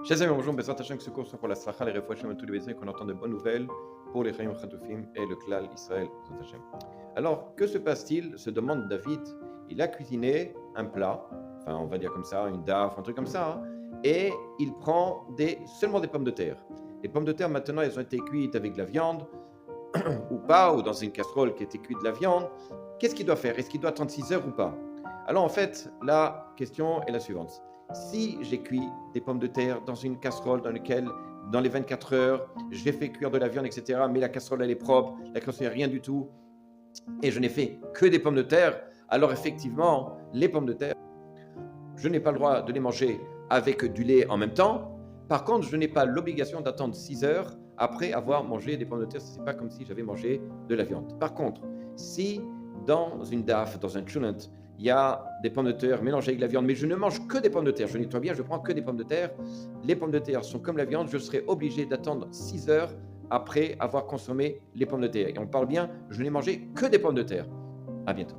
Chers amis, bonjour, Bezrat Hashem, que ce cours soit pour la Slacha, les refouach tous les bézés, qu'on entend de bonnes nouvelles pour les Chaim Chatoufim et le Klal Israël, Bezrat Hashem. Alors, que se passe-t-il se demande David. Il a cuisiné un plat, enfin, on va dire comme ça, une daf, un truc comme ça, hein, et il prend seulement des pommes de terre. Les pommes de terre, maintenant, elles ont été cuites avec de la viande, ou pas, ou dans une casserole qui était cuite de la viande. Qu'est-ce qu'il doit faire? Est-ce qu'il doit attendre 6 heures ou pas? Alors, en fait, la question est la suivante. Si j'ai cuit des pommes de terre dans une casserole dans laquelle, dans les 24 heures, j'ai fait cuire de la viande, etc., mais la casserole, elle est propre, la casserole, rien du tout, et je n'ai fait que des pommes de terre, alors effectivement, les pommes de terre, je n'ai pas le droit de les manger avec du lait en même temps. Par contre, je n'ai pas l'obligation d'attendre 6 heures après avoir mangé des pommes de terre. Ce n'est pas comme si j'avais mangé de la viande. Par contre, si dans une daf, dans un chulent, il y a des pommes de terre mélangées avec de la viande, mais je ne mange que des pommes de terre, je nettoie bien, je prends que des pommes de terre, les pommes de terre sont comme la viande, je serai obligé d'attendre 6 heures après avoir consommé les pommes de terre. Et on parle bien, je n'ai mangé que des pommes de terre. À bientôt.